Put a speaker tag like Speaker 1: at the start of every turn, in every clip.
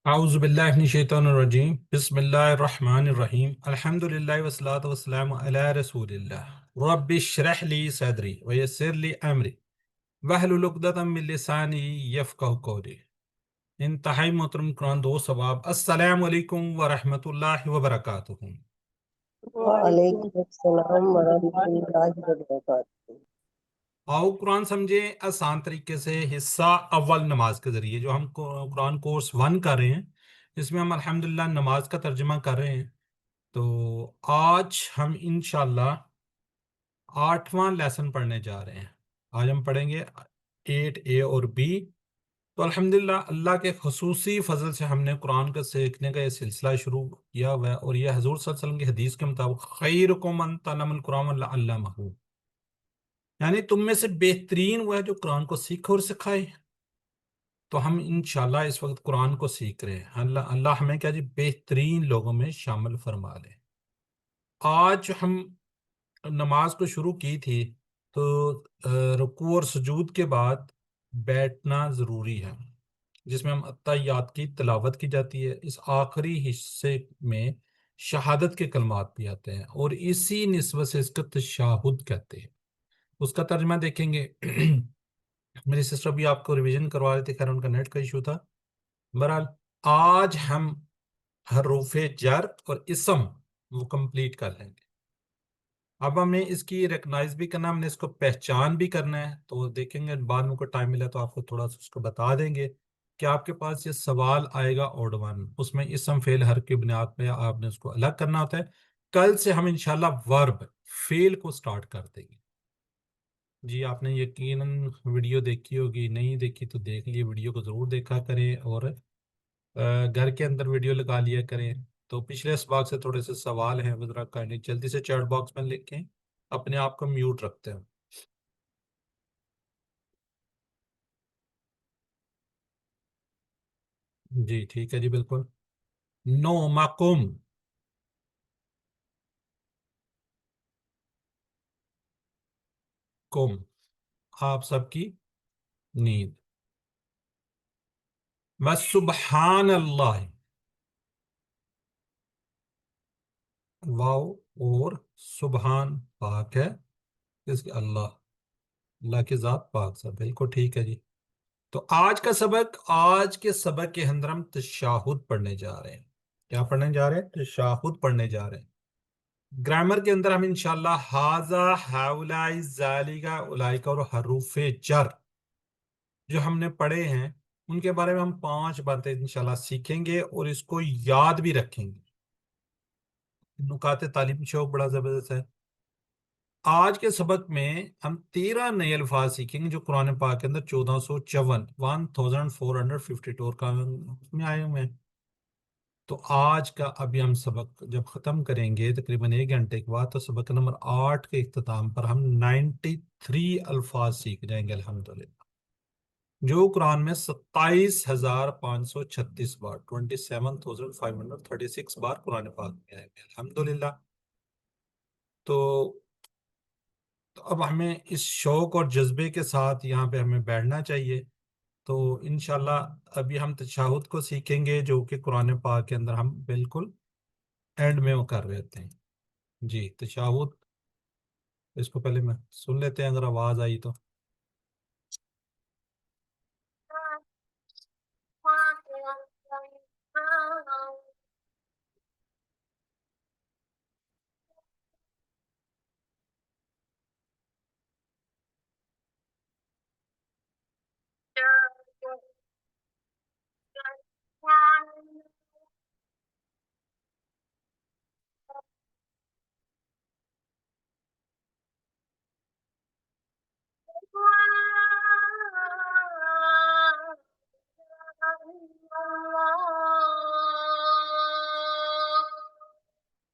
Speaker 1: اعوذ باللہ من الشیطان الرجیم بسم اللہ الرحمن الرحیم الحمدللہ والصلاۃ والسلام علی رسول اللہ رب اشرح لی صدری ویسر لی امری واحلل عقدۃ من لسانی یفقہوا قولی۔ انتہائی محترم قرآن دوست احباب، السلام علیکم ورحمۃ اللہ وبرکاتہ۔
Speaker 2: وعلیکم السلام ورحمۃ اللہ وبرکاتہ۔
Speaker 1: آؤ قرآن سمجھیں آسان طریقے سے، حصہ اول نماز کے ذریعے جو ہم قرآن کورس 1 کر رہے ہیں، اس میں ہم الحمدللہ نماز کا ترجمہ کر رہے ہیں۔ تو آج ہم انشاءاللہ 8واں لیسن پڑھنے جا رہے ہیں۔ آج ہم پڑھیں گے 8A اور B۔ تو الحمدللہ اللہ کے خصوصی فضل سے ہم نے قرآن کا سیکھنے کا یہ سلسلہ شروع کیا ہوا ہے، اور یہ حضور صلی اللہ علیہ وسلم کی حدیث کے مطابق خیرکم من تعلم القرآن وعلمہ، یعنی تم میں سے بہترین وہ ہے جو قرآن کو سیکھے اور سکھائے۔ تو ہم انشاءاللہ اس وقت قرآن کو سیکھ رہے ہیں۔ اللہ ہمیں کیا جی بہترین لوگوں میں شامل فرما لے۔ آج ہم نماز کو شروع کی تھی تو رکوع اور سجود کے بعد بیٹھنا ضروری ہے، جس میں ہم اتحیات کی تلاوت کی جاتی ہے۔ اس آخری حصے میں شہادت کے کلمات بھی آتے ہیں، اور اسی نسبت سے اس کا تشہد کہتے ہیں۔ اس کا ترجمہ دیکھیں گے۔ میری سسٹر بھی آپ کو ریویژن کروا رہے تھے، خیر ان کا نیٹ کا ایشو تھا۔ بہرحال آج ہم حروف جر اور اسم وہ کمپلیٹ کر لیں گے۔ اب ہمیں اس کی ریکگنائز بھی کرنا، ہم نے اس کو پہچان بھی کرنا ہے۔ تو دیکھیں گے بعد میں کوئی ٹائم ملا تو آپ کو تھوڑا سا اس کو بتا دیں گے کہ آپ کے پاس یہ سوال آئے گا اوڈ 1، اس میں اسم فعل حرف کی بنیاد پہ آپ نے اس کو الگ کرنا ہوتا ہے۔ کل سے ہم انشاءاللہ ورب فعل کو سٹارٹ کر دیں گے۔ جی آپ نے یقیناً ویڈیو دیکھی ہوگی، نہیں دیکھی تو دیکھ لیے، ویڈیو کو ضرور دیکھا کریں، اور گھر کے اندر ویڈیو لگا لیا کریں۔ تو پچھلے اسباق سے تھوڑے سے سوال ہیں، وہ ذرا کائنڈلی جلدی سے چیٹ باکس میں لکھیں، اپنے آپ کو میوٹ رکھتے ہیں۔ جی ٹھیک ہے جی، بالکل۔ نومکم، کم آپ سب کی نیند۔ وسبحان اللہ، واو اور سبحان پاک ہے اس کے اللہ کی ذات پاک سب، بالکل ٹھیک ہے جی۔ تو آج کا سبق، آج کے سبق کے اندر ہم تشہد پڑھنے جا رہے ہیں۔ کیا پڑھنے جا رہے ہیں؟ تشہد پڑھنے جا رہے ہیں۔ گرامر کے اندر ہم انشاءاللہ ہاذا، ہاؤلائی، ذالکا، اولئک اور حروف جر جو ہم نے پڑھے ہیں ان کے بارے میں ہم 5 باتیں انشاءاللہ سیکھیں گے، اور اس کو یاد بھی رکھیں گے۔ نکات تعلیم شوق بڑا زبردست ہے۔ آج کے سبق میں ہم 13 نئے الفاظ سیکھیں گے جو قرآن پاک کے اندر 1452 کا میں آئے ہوئے ہیں۔ تو آج کا ابھی ہم سبق جب ختم کریں گے تقریباً 1 گھنٹے کے بعد، تو سبق نمبر 8 کے اختتام پر ہم 93 الفاظ سیکھ جائیں گے الحمدللہ، جو قرآن میں 27,536 بار 27,536 بار قرآن پاک میں آئے ہیں الحمدللہ۔ تو اب ہمیں اس شوق اور جذبے کے ساتھ یہاں پہ ہمیں بیٹھنا چاہیے۔ تو انشاءاللہ ابھی ہم تشہد کو سیکھیں گے، جو کہ قرآن پاک کے اندر ہم بالکل اینڈ میں وہ کر رہے ہوتے ہیں۔ جی تشہد، اس کو پہلے میں سن لیتے ہیں اگر آواز آئی تو۔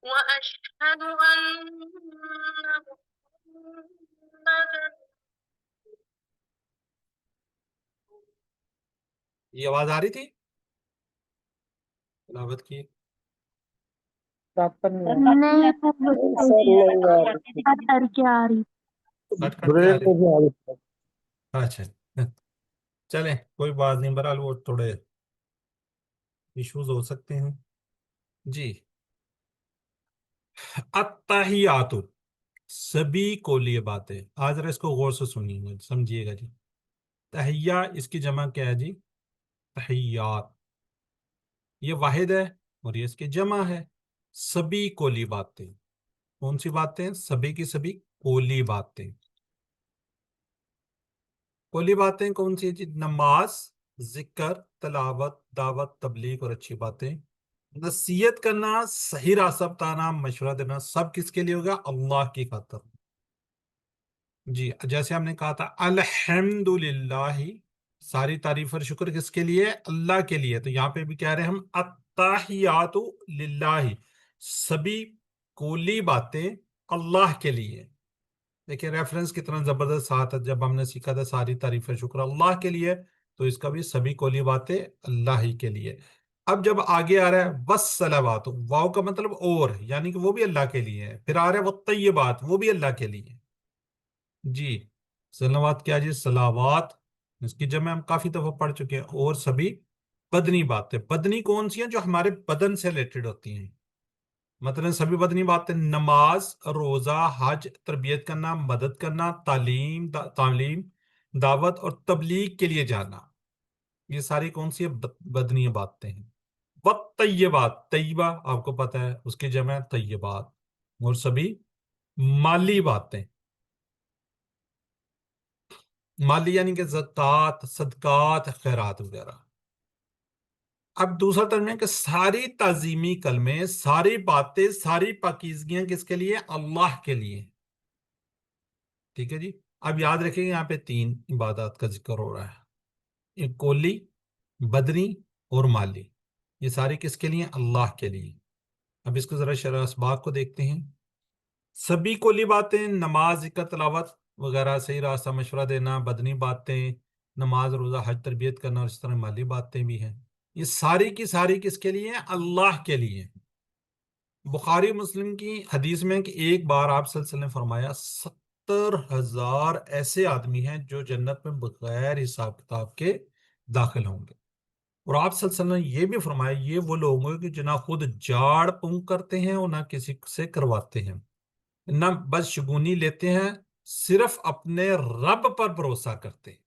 Speaker 3: وأشهد أن محمدا،
Speaker 1: یہ آواز آ رہی تھی تلاوت کی؟
Speaker 2: نہیں کر کے آ رہی۔
Speaker 1: کٹ کٹ کے آ رہی؟ اچھا چلیں کوئی بات نہیں، بہرحال وہ تھوڑے ایشوز ہو سکتے ہیں جی. التحیات، سبھی کولی باتیں. آج ذرا اس کو غور سے سنیے گا، سمجھیے گا جی. تحیہ اس کی جمع کیا ہے جی؟ تحیات. یہ واحد ہے اور یہ اس کی جمع ہے. سبھی کولی باتیں. کون سی باتیں؟ سبھی کی سبھی کولی باتیں. کولی باتیں کون سی ہے جی؟ نماز، ذکر، تلاوت، دعوت، تبلیغ اور اچھی باتیں. نصیحت کرنا، صحیح راستہ بتانا، مشورہ دینا، سب کس کے لیے ہوگا؟ اللہ کی خاطر. جی جیسے ہم نے کہا تھا الحمدللہ، ساری تعریف اور شکر کس کے لیے؟ اللہ کے لیے. تو یہاں پہ بھی کہہ رہے ہیں ہم التحیات للہ، سبھی کولی باتیں اللہ کے لیے. دیکھیں ریفرنس کتنا زبردست ساتھ ہے. جب ہم نے سیکھا تھا ساری تعریف اور شکر اللہ کے لیے، تو اس کا بھی سبھی کولی باتیں اللہ ہی کے لیے. اب جب آگے آ رہا ہے والصلوات، واو کا مطلب اور، یعنی کہ وہ بھی اللہ کے لیے ہے. پھر آ رہا ہے والطیبات، وہ بھی اللہ کے لیے. جی صلوات کیا جی؟ صلوات. اس کی جمع ہم کافی دفعہ پڑھ چکے ہیں. اور سبھی بدنی باتیں. بدنی کون سی ہیں؟ جو ہمارے بدن سے ریلیٹڈ ہوتی ہیں. مثلا سبھی بدنی باتیں نماز، روزہ، حج، تربیت کرنا، مدد کرنا، تعلیم، دعوت اور تبلیغ کے لیے جانا. یہ ساری کون سی بدنی باتیں ہیں. والطیبات، طیبہ آپ کو پتہ ہے اس کی جمع ہے طیبات. اور سبھی مالی باتیں. مالی یعنی کہ زکوٰۃ، صدقات، خیرات وغیرہ. اب دوسرا ترجمہ ہے کہ ساری تعظیمی کلمے، ساری باتیں، ساری پاکیزگیاں کس کے لیے؟ اللہ کے لیے. ٹھیک ہے جی. اب یاد رکھیں گے یہاں پہ تین عبادات کا ذکر ہو رہا ہے، ایک کولی، بدنی اور مالی. یہ ساری کس کے لیے؟ اللہ کے لیے. اب اس کو ذرا شرح اسباق کو دیکھتے ہیں. سبھی کولی باتیں نماز، ذکر، تلاوت وغیرہ، صحیح راستہ، مشورہ دینا، بدنی باتیں نماز، روزہ، حج، تربیت کرنا، اور اس طرح مالی باتیں بھی ہیں. یہ ساری کی ساری کس کے لیے؟ اللہ کے لیے. بخاری مسلم کی حدیث میں کہ ایک بار آپ صلی اللہ علیہ وسلم نے فرمایا 70,000 ایسے آدمی ہیں جو جنت میں بغیر حساب کتاب کے داخل ہوں گے. اور آپ صلی اللہ علیہ وسلم نے یہ بھی فرمایا یہ وہ لوگ ہوں گے کہ نہ خود جاڑ پونک کرتے ہیں اور نہ کسی سے کرواتے ہیں، نہ بس شگونی لیتے ہیں، صرف اپنے رب پر بھروسہ کرتے ہیں.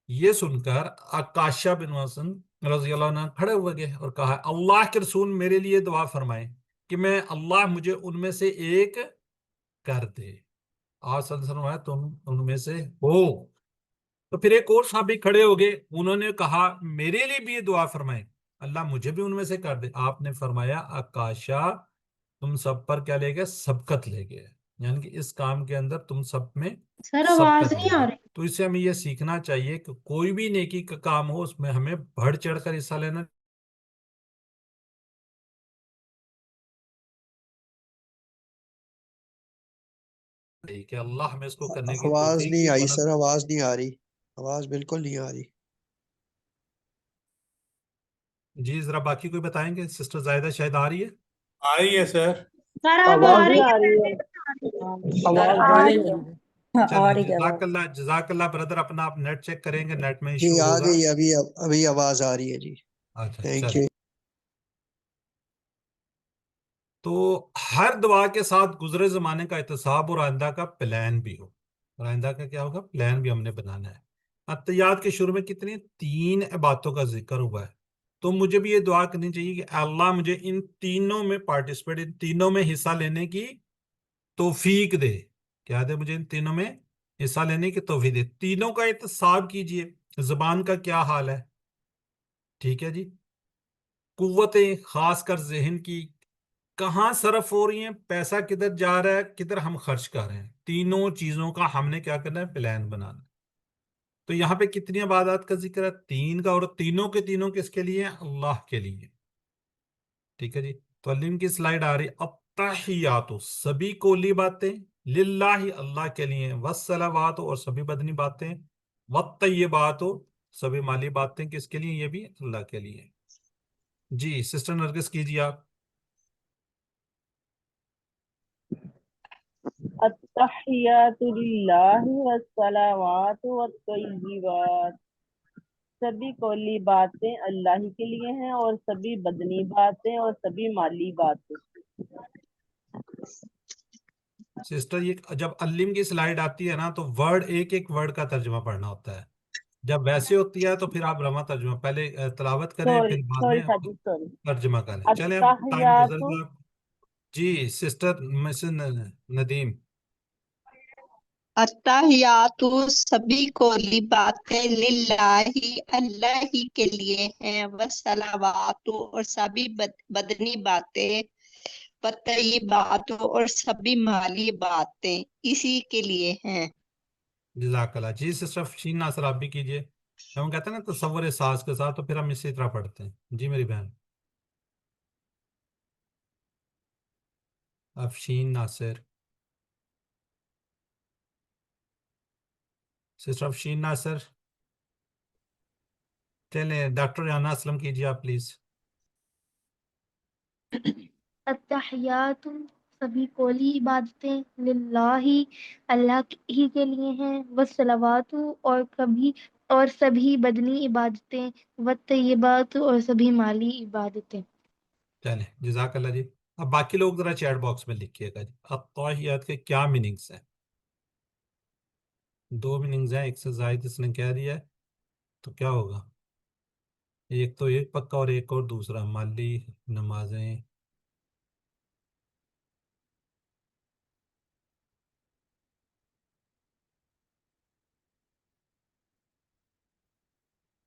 Speaker 1: یہ سن کر عکاشہ بن محسن رضی اللہ عنہ کھڑے ہوئے گئے اور کہا اللہ کے رسول میرے لیے دعا فرمائیں کہ میں اللہ مجھے ان میں سے ایک کر دے. آپ صلی اللہ علیہ وسلم تم ان میں سے ہو. تو پھر ایک اور صحابی کھڑے ہو گئے، انہوں نے کہا میرے لیے بھی یہ دعا فرمائیں اللہ مجھے بھی ان میں سے کر دے. آپ نے فرمایا عکاشہ تم سب پر کیا لے گئے؟ سبقت لے گئے، یعنی کہ اس کام کے اندر تم سب میں
Speaker 2: سر آواز
Speaker 1: سبقت لے
Speaker 2: نہیں آ
Speaker 1: گئے.
Speaker 2: رہی.
Speaker 1: تو اس سے ہمیں یہ سیکھنا چاہیے کہ کوئی بھی نیکی کا کام ہو اس میں ہمیں بڑھ چڑھ کر حصہ لینا چاہیے کہ اللہ ہمیں اس کو کرنے کی
Speaker 4: آواز
Speaker 1: توفیق
Speaker 4: نہیں
Speaker 1: دے.
Speaker 4: آئی
Speaker 1: ورنہ
Speaker 4: سر، آواز نہیں آ رہی، آواز بالکل نہیں آ رہی.
Speaker 1: جی ذرا باقی کوئی بتائیں گے. سسٹر زاہدہ شاید آ رہی ہے.
Speaker 5: آ رہی ہے سر.
Speaker 2: سر اب
Speaker 6: آواز
Speaker 2: آ رہی
Speaker 6: نہیں آ رہی
Speaker 2: ہے.
Speaker 6: ہے،
Speaker 2: سر
Speaker 6: آواز
Speaker 2: آ
Speaker 6: نہیں
Speaker 2: رہی
Speaker 6: آ
Speaker 2: ہے.
Speaker 6: رہی ہے، آ
Speaker 1: چلیں
Speaker 6: رہی ہے
Speaker 1: جزاک
Speaker 6: آواز.
Speaker 1: اللہ، جزاک اللہ بردر. اپنا آپ نیٹ چیک کریں گے، نیٹ میں
Speaker 4: جی
Speaker 1: ایشو
Speaker 4: آ
Speaker 1: ہوگا.
Speaker 4: گئی، ابھی ابھی آواز آ رہی ہے جی.
Speaker 1: اچھا
Speaker 4: تھینک
Speaker 1: چلیں.
Speaker 4: یو.
Speaker 1: تو ہر دعا کے ساتھ گزرے زمانے کا احتساب اور آئندہ کا پلان بھی ہو. اور آئندہ کا کیا ہوگا؟ پلان بھی ہم نے بنانا ہے. عطیات کے شروع میں کتنی؟ 3 عبادتوں کا ذکر ہوا ہے. تو مجھے بھی یہ دعا کرنی چاہیے کہ اللہ مجھے ان تینوں میں پارٹیسپیٹ، ان تینوں میں حصہ لینے کی توفیق دے. کیا دے؟ مجھے ان تینوں میں حصہ لینے کی توفیق دے. تینوں کا احتساب کیجئے. زبان کا کیا حال ہے؟ ٹھیک ہے جی. قوتیں خاص کر ذہن کی کہاں صرف ہو رہی ہیں، پیسہ کدھر جا رہا ہے، کدھر ہم خرچ کر رہے ہیں، تینوں چیزوں کا ہم نے کیا کرنا ہے؟ پلان بنانا. تو یہاں پہ کتنی عبادات کا ذکر ہے؟ 3 کا. اور تینوں کے تینوں کس کے لیے؟ اللہ کے لیے. ٹھیک ہے جی. تو علم کی سلائیڈ آ رہی. التحیات، سبھی کولی باتیں للہ، اللہ کے لیے. والصلوات، اور سبھی بدنی باتیں. والطیبات، سبھی مالی باتیں کس کے لیے؟ یہ بھی اللہ کے لیے. جی سسٹر نرگس کیجیے آپ.
Speaker 6: التحیات للہ والصلوات والطیبات. سبھی قولی باتیں اللہ ہی کے لیے ہیں اور سبھی بدنی باتیں اور سبھی مالی باتیں.
Speaker 1: سسٹر یہ جب علم کی سلائیڈ آتی ہے نا تو ورڈ ایک ایک ورڈ کا ترجمہ پڑھنا ہوتا ہے. جب ویسے ہوتی ہے تو پھر آپ رواں ترجمہ پہلے تلاوت کریں
Speaker 6: سوری
Speaker 1: پھر بعد
Speaker 6: سوری
Speaker 1: میں
Speaker 6: ساجد سوری.
Speaker 1: ترجمہ کریں. چلیں اب ٹائم گزر
Speaker 6: التحیات
Speaker 1: گیا. جی سسٹر مسز ندیم.
Speaker 5: التحیات سبھی قولی باتیں للہ اللہ ہی کے لیے ہیں، والصلوات اور سبھی بدنی باتیں، والطیبات اور سبھی مالی باتیں اسی کے لیے ہیں.
Speaker 1: جزاک اللہ. جی سسٹر شین ناصر آپ بھی کیجیے. ہم کہتے ہیں نا تصور ساز کے ساتھ تو پھر ہم اسی طرح پڑھتے ہیں. جی میری بہن افشین ناصر. سسٹر افشین ناصر. چلیں ڈاکٹر ریحانہ اسلم کیجیے آپ پلیز.
Speaker 2: التحیات سبھی قولی عبادتیں للہ اللہ ہی کے لیے ہیں، والصلوات اور سبھی بدنی عبادتیں، والطیبات اور سبھی مالی عبادتیں.
Speaker 1: چلیں جزاک اللہ جی. اب باقی لوگ ذرا چیٹ باکس میں لکھیے گا جی التحیات کے کیا میننگس ہیں. 2 میننگز ہیں، ایک سے زائد اس نے کہہ دیا ہے تو کیا ہوگا؟ ایک تو ایک پکا اور ایک اور دوسرا مالی نمازیں.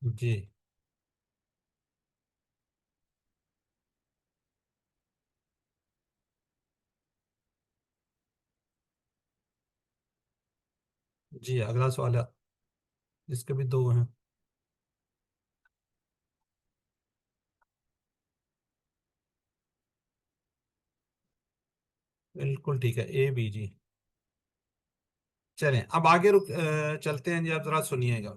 Speaker 1: جی جی اگلا سوال ہے، اس کے بھی 2 ہیں. بالکل ٹھیک ہے اے بی. جی چلیں اب آگے چلتے ہیں جی. آپ ذرا سنیے گا.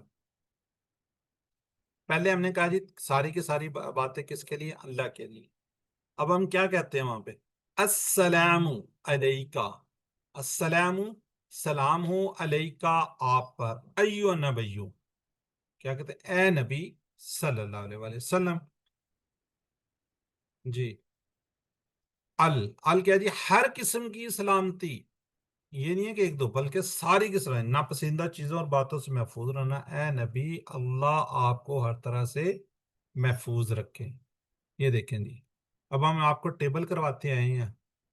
Speaker 1: پہلے ہم نے کہا جی ساری کی ساری باتیں کس کے لیے؟ اللہ کے لیے. اب ہم کیا کہتے ہیں وہاں پہ؟ السلام علیکہ. السلام سلام ہو علیکہ آپ پر، ایو نبیو کیا کہتے ہیں؟ اے نبی صلی اللہ علیہ وآلہ وسلم. جی ال کیا جی؟ ہر قسم کی سلامتی. یہ نہیں ہے کہ ایک دو بلکہ ساری کی سلامتی، ناپسندہ چیزوں اور باتوں سے محفوظ رہنا. اے نبی اللہ آپ کو ہر طرح سے محفوظ رکھے. یہ دیکھیں جی اب ہم آپ کو ٹیبل کرواتے آئے ہیں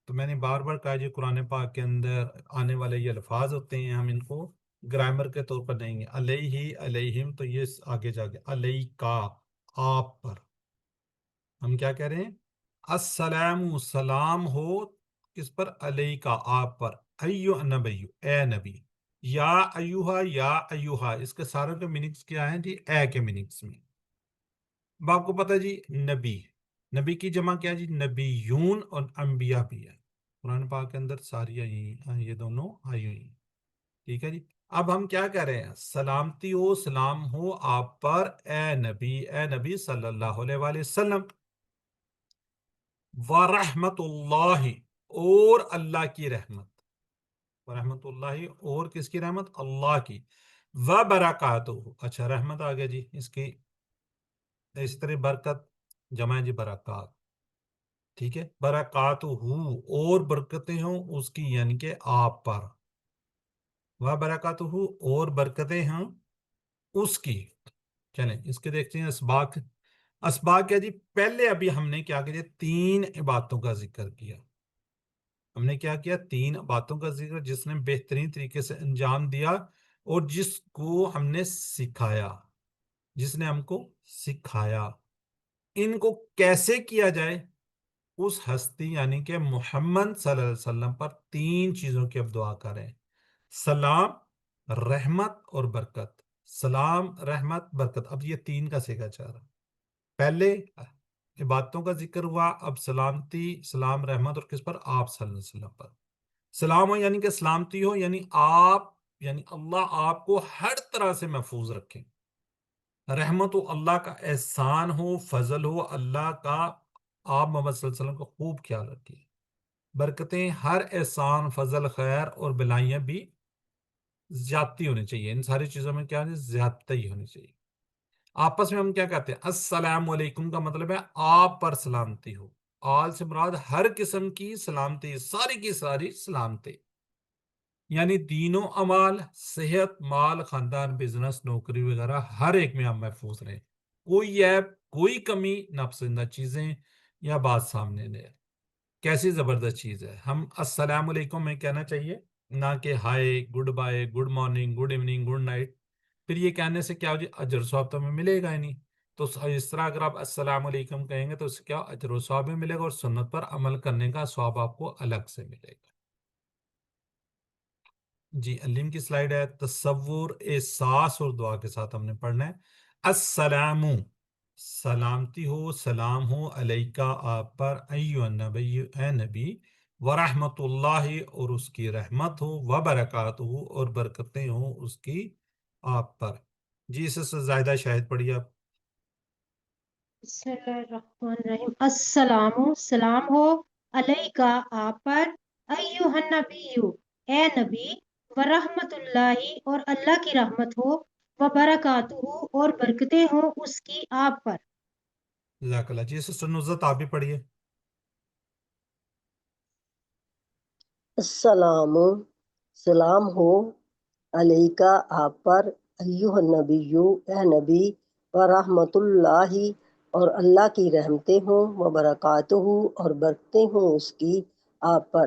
Speaker 1: تو میں نے بار بار کہا جی قرآن پاک کے اندر آنے والے یہ الفاظ ہوتے ہیں ہم ان کو گرامر کے طور پر لیں گے. علیہ علیہم تو یہ آگے جا کے علیہ کا آپ پر. ہم کیا کہہ رہے ہیں؟ السلام سلام ہو کس پر؟ علیہ کا آپ پر. ایو نبی اے نبی. یا ایوہا یا ایوہا اس کے ساروں کے میننگز کیا ہیں جی؟ اے کے میننگز میں. اب آپ کو پتہ جی نبی، نبی کی جمع کیا جی؟ نبیون اور انبیاء بھی ہے قرآن پاک کے اندر ساری یہ دونوں آئی ہوئی ہیں. ٹھیک ہے جی. اب ہم کیا کہہ رہے ہیں؟ سلامتی ہو سلام ہو آپ پر اے نبی صلی اللہ علیہ وآلہ وسلم. ورحمت اللہ اور اللہ کی رحمت. ورحمت اللہ اور کس کی رحمت؟ اللہ کی. وبرکاتہ اچھا رحمت آ گیا جی اس کی. اسی طرح برکت جمع ہے جی برکات. ٹھیک ہے برکاتہ اور برکتیں ہوں اس کی یعنی کہ آپ پر. وبرکاتہ اور برکتیں ہوں اس کی. چلیں اس کے دیکھتے ہیں اسباق. اسباق کیا جی؟ پہلے ابھی ہم نے کیا کیا؟ 3 باتوں کا ذکر کیا. ہم نے کیا کیا؟ 3 باتوں کا ذکر جس نے بہترین طریقے سے انجام دیا اور جس کو ہم نے سکھایا. جس نے ہم کو سکھایا. ان کو کیسے کیا جائے؟ اس ہستی یعنی کہ محمد صلی اللہ علیہ وسلم پر 3 چیزوں کی اب دعا کریں. سلام رحمت اور برکت. سلام رحمت برکت. اب یہ 3 کا سیکھا چاہ رہا. پہلے عبادتوں کا ذکر ہوا، اب سلامتی سلام رحمت اور کس پر؟ آپ صلی اللہ علیہ وسلم پر. سلام ہو یعنی کہ سلامتی ہو یعنی آپ یعنی اللہ آپ کو ہر طرح سے محفوظ رکھیں. رحمت ہو اللہ کا احسان ہو فضل ہو اللہ کا آپ محمد صلی اللہ علیہ وسلم کا خوب خیال رکھیں. برکتیں ہر احسان فضل خیر اور بلائیاں بھی زیادتی ہونی چاہیے. ان ساری چیزوں میں کیا ہے؟ زیادتی ہونی چاہیے. آپس میں ہم کیا کہتے ہیں؟ السلام علیکم کا مطلب ہے آپ پر سلامتی ہو. آل سے مراد ہر قسم کی سلامتی، ساری کی ساری سلامتی، یعنی دین و امال، صحت، مال، خاندان، بزنس، نوکری وغیرہ ہر ایک میں ہم محفوظ رہیں. کوئی ایپ، کوئی کمی، ناپسندیدہ چیزیں یا بات سامنے نہیں. کیسی زبردست چیز ہے. ہم السلام علیکم میں کہنا چاہیے، نہ کہ hi, goodbye, good morning, good evening, good night. پھر یہ کہنے سے کیا ہو جی؟ اجر و ثواب تو ہمیں ملے گا ہی نہیں. تو اس طرح اگر آپ السلام علیکم کہیں گے تو اس سے کیا اجر و ثواب بھی ملے گا، اور سنت پر عمل کرنے کا ثواب آپ کو الگ سے ملے گا. جی علم کی سلائیڈ ہے. تصور، احساس اور دعا کے ساتھ ہم نے پڑھنا ہے. السلام، سلامتی ہو، سلام ہو، علیکہ، آپ پر، ایو النبی، اے نبی، ورحمت اللہ، اور اس کی رحمت ہو، وبرکاتہ، اور برکتیں ہوں اس کی آپ پر. جی اس سے زائدہ شاہد پڑھیے آپ.
Speaker 7: بسم اللہ الرحمن الرحیم. السلام، سلام ہو، علیکہ، آپ پر، ایوہ النبی، اے نبی، ورحمت اللہ، اور اللہ کی رحمت ہو، وبرکاتہ، اور برکتیں ہوں اس کی آپ پر.
Speaker 1: جزاک اللہ. جی سسٹر نصرت آپ بھی پڑھیے.
Speaker 8: السلام، سلام ہو، علیکہ، آپ پر، ایوہ النبی، اے نبی، ورحمت اللہ، اور اللہ کی رحمتیں ہوں، وبرکاتہ، اور برکتیں ہوں اس کی آپ پر.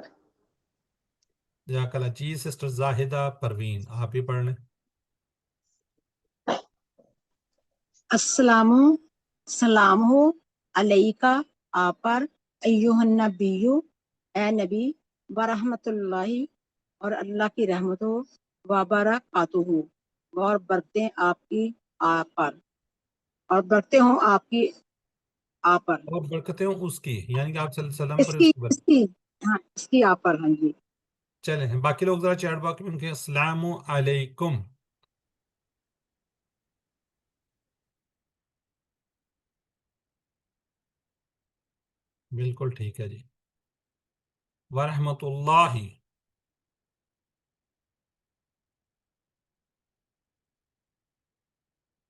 Speaker 1: جزاک اللہ. جی سسٹر زاہدہ پروین آپ بھی پڑھ لیں.
Speaker 9: السلام، سلام ہو، علیکہ، آپ پر، ایوہ النبی، اے نبی، ورحمت اللہ، اور اللہ کی رحمت ہو، وبرکاتہ، اور برکتیں آپ کی آپ پر، اور برکتیں ہوں آپ کی آپ پر.
Speaker 1: اور برکتیں ہوں اس کی، یعنی کہ آپ صلی اللہ علیہ وسلم
Speaker 9: اس
Speaker 1: پر،
Speaker 9: کی
Speaker 1: اس کی برکت.
Speaker 9: اس کی ہاں اس کی آپ پر. ہاں جی.
Speaker 1: چلیں باقی لوگ ذرا چیٹ باکس میں ان کے السلام علیکم. بالکل ٹھیک ہے جی. ورحمت اللہ.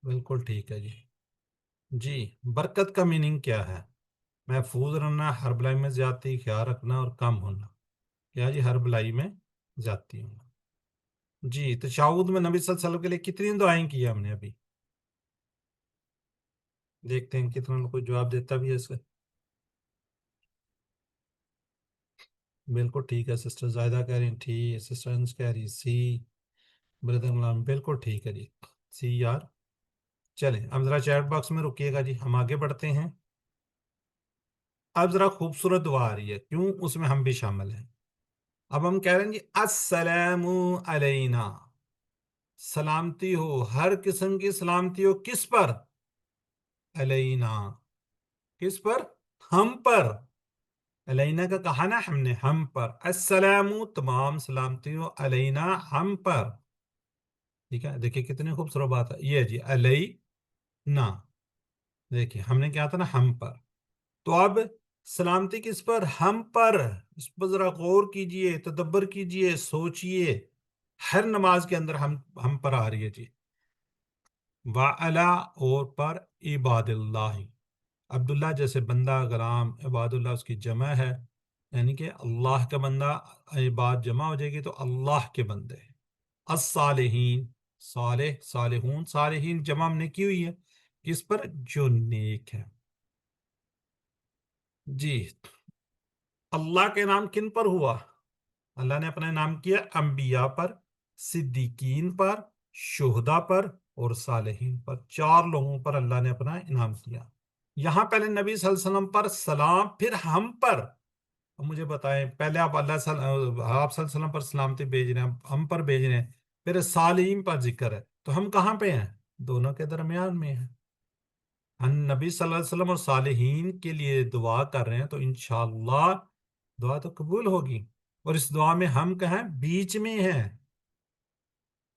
Speaker 1: بالکل ٹھیک ہے جی. جی برکت کا میننگ کیا ہے؟ محفوظ رہنا، ہر بلائی میں زیادتی، خیال رکھنا، اور کم ہونا. کیا جی؟ ہر بلائی میں زیادتی ہونا. جی تشہد میں نبی صلی اللہ علیہ وسلم کے لیے کتنی دعائیں کی ہم نے ابھی؟ دیکھتے ہیں کتنا کوئی جواب دیتا بھی ہے اس کا. بالکل ٹھیک ہے. سسٹر زائدہ کہہ رہی ہیں ٹھیک ہے. سسٹر انس کہہ رہی ہے سی. بردر غلام بالکل ٹھیک ہے جی. سی یار. چلیں اب ذرا چیٹ باکس میں رکیے گا جی، ہم آگے بڑھتے ہیں. اب ذرا خوبصورت دعا آ رہی ہے، کیوں؟ اس میں ہم بھی شامل ہیں. اب ہم کہہ رہے ہیں جی السلام علینا، سلامتی ہو، ہر قسم کی سلامتی ہو، کس پر؟ علینا. کس پر؟ ہم پر. علینا کا کہا نا ہم نے، ہم پر. السلام، تمام سلامتی ہو، علینا، ہم پر. ٹھیک ہے. دیکھیں کتنی خوبصورت بات ہے یہ جی، علینا. دیکھیں ہم نے کیا تھا نا، ہم پر. تو اب سلامتی کس پر؟ ہم پر. اس پر ذرا غور کیجئے، تدبر کیجئے، سوچئے. ہر نماز کے اندر ہم پر آ رہی ہے جی. وَعَلَا، اور پر، عباد اللہ. عبداللہ جیسے بندہ، غلام، عباد اللہ اس کی جمع ہے، یعنی کہ اللہ کا بندہ، عباد جمع ہو جائے گی تو اللہ کے بندے. الصالحین، صالح، صالحون، صالحین جمع ہم نے کی ہوئی ہے کس پر؟ جو نیک ہے. جی اللہ کے نام کن پر ہوا؟ اللہ نے اپنا نام کیا انبیاء پر، صدیقین پر، شہداء پر، اور صالحین پر. 4 لوگوں پر اللہ نے اپنا انعام کیا. یہاں پہلے نبی صلی اللہ علیہ وسلم پر سلام، پھر ہم پر. اب مجھے بتائیں، پہلے آپ آپ صلی اللہ علیہ وسلم پر سلامتی بھیج رہے ہیں، ہم پر بھیج رہے ہیں، پھر صالحین پر ذکر ہے، تو ہم کہاں پہ ہیں؟ دونوں کے درمیان میں ہیں. ہم نبی صلی اللہ علیہ وسلم اور صالحین کے لیے دعا کر رہے ہیں، تو انشاءاللہ دعا تو قبول ہوگی. اور اس دعا میں ہم کہیں بیچ میں ہیں،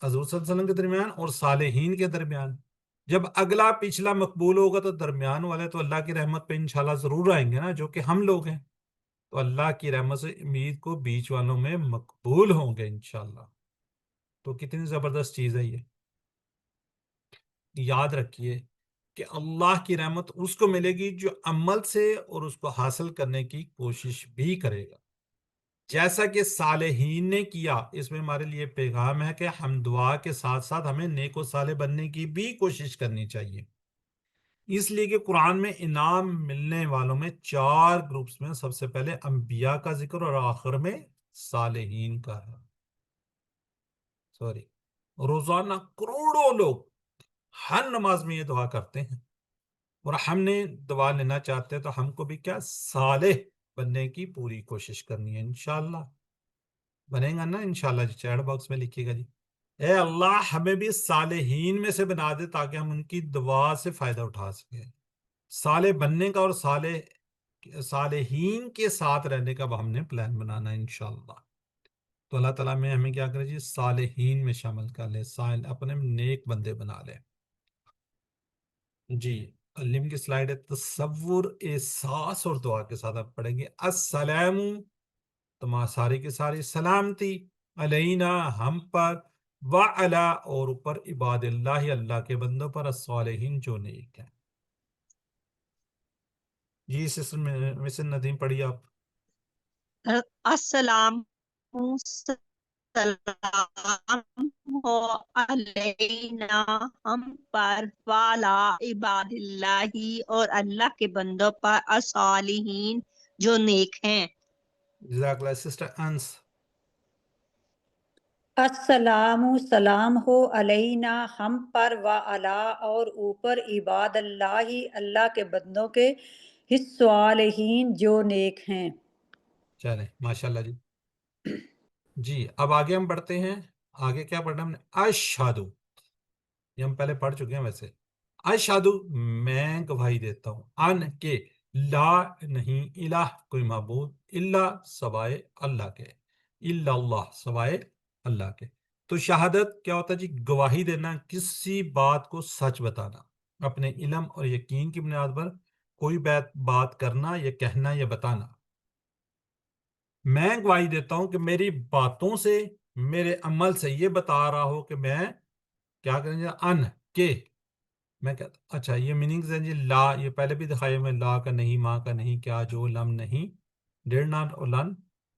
Speaker 1: حضور صلی اللہ علیہ وسلم کے درمیان اور صالحین کے درمیان. جب اگلا پچھلا مقبول ہوگا تو درمیان والے تو اللہ کی رحمت پہ انشاءاللہ ضرور آئیں گے نا، جو کہ ہم لوگ ہیں. تو اللہ کی رحمت سے امید کو بیچ والوں میں مقبول ہوں گے انشاءاللہ. تو کتنی زبردست چیز ہے یہ. یاد رکھیے کہ اللہ کی رحمت اس کو ملے گی جو عمل سے اور اس کو حاصل کرنے کی کوشش بھی کرے گا، جیسا کہ صالحین نے کیا۔ اس میں ہمارے لیے پیغام ہے کہ ہم دعا کے ساتھ ساتھ ہمیں نیک و صالح بننے کی بھی کوشش کرنی چاہیے، اس لیے کہ قرآن میں انعام ملنے والوں میں 4 گروپس میں سب سے پہلے انبیاء کا ذکر اور آخر میں صالحین کا ہے۔ روزانہ کروڑوں لوگ ہر نماز میں یہ دعا کرتے ہیں، اور ہم نے دعا لینا چاہتے ہیں تو ہم کو بھی کیا صالح بننے کی پوری کوشش کرنی ہے۔ انشاءاللہ بنے گا نا؟ انشاءاللہ جی چیٹ باکس میں لکھیے گا جی، اے اللہ ہمیں بھی صالحین میں سے بنا دے تاکہ ہم ان کی دعا سے فائدہ اٹھا سکیں۔ صالح بننے کا اور صالحین کے ساتھ رہنے کا ہم نے پلان بنانا ہے انشاءاللہ۔ تو اللہ تعالیٰ میں ہمیں کیا کرے جی، صالحین میں شامل کر لے، اپنے نیک بندے بنا لے۔ جی علم کی سلائیڈ ہے، تصور، احساس اور دعا کے ساتھ آپ پڑھیں گے السلام، تمہارا ساری کی ساری سلامتی، علینا ہم پر، وعلا اور اوپر، عباد اللہ اللہ کے بندوں پر، الصالحین جو نیک ہیں۔ جی سسٹر مسز ندیم پڑھیے آپ۔
Speaker 5: السلام سلام ہو علینا ہم پر، والا عباد اللہ اور اللہ کے بندوں پر، الصالحین جو نیک ہیں۔
Speaker 1: جزاک اللہ سسٹر انس۔
Speaker 10: السلام، سلام ہو علینا ہم پر، وعلا اور اوپر، عباد اللہ اللہ کے بندوں کے، الصالحین جو نیک ہیں۔
Speaker 1: چلیں ماشاءاللہ جی۔ جی اب آگے ہم بڑھتے ہیں، آگے کیا پڑھنا ہم نے؟ اشہدو، یہ ہم پہلے پڑھ چکے ہیں ویسے۔ اشہدو میں گواہی دیتا ہوں، ان کے، لا نہیں، الہ کوئی معبود، الا سوائے اللہ کے، الا اللہ سوائے اللہ کے۔ تو شہادت کیا ہوتا ہے جی؟ گواہی دینا، کسی بات کو سچ بتانا، اپنے علم اور یقین کی بنیاد پر کوئی بات کرنا یا کہنا یا بتانا۔ میں گواہی دیتا ہوں کہ میری باتوں سے، میرے عمل سے یہ بتا رہا ہو کہ میں کیا کریں گے، ان کے، میں کہتا اچھا یہ میننگز ہیں جی۔ لا یہ پہلے بھی دکھایا میں، لا کا نہیں، ماں کا نہیں، کیا جو، لم نہیں، ڈیڑھ نان اور لن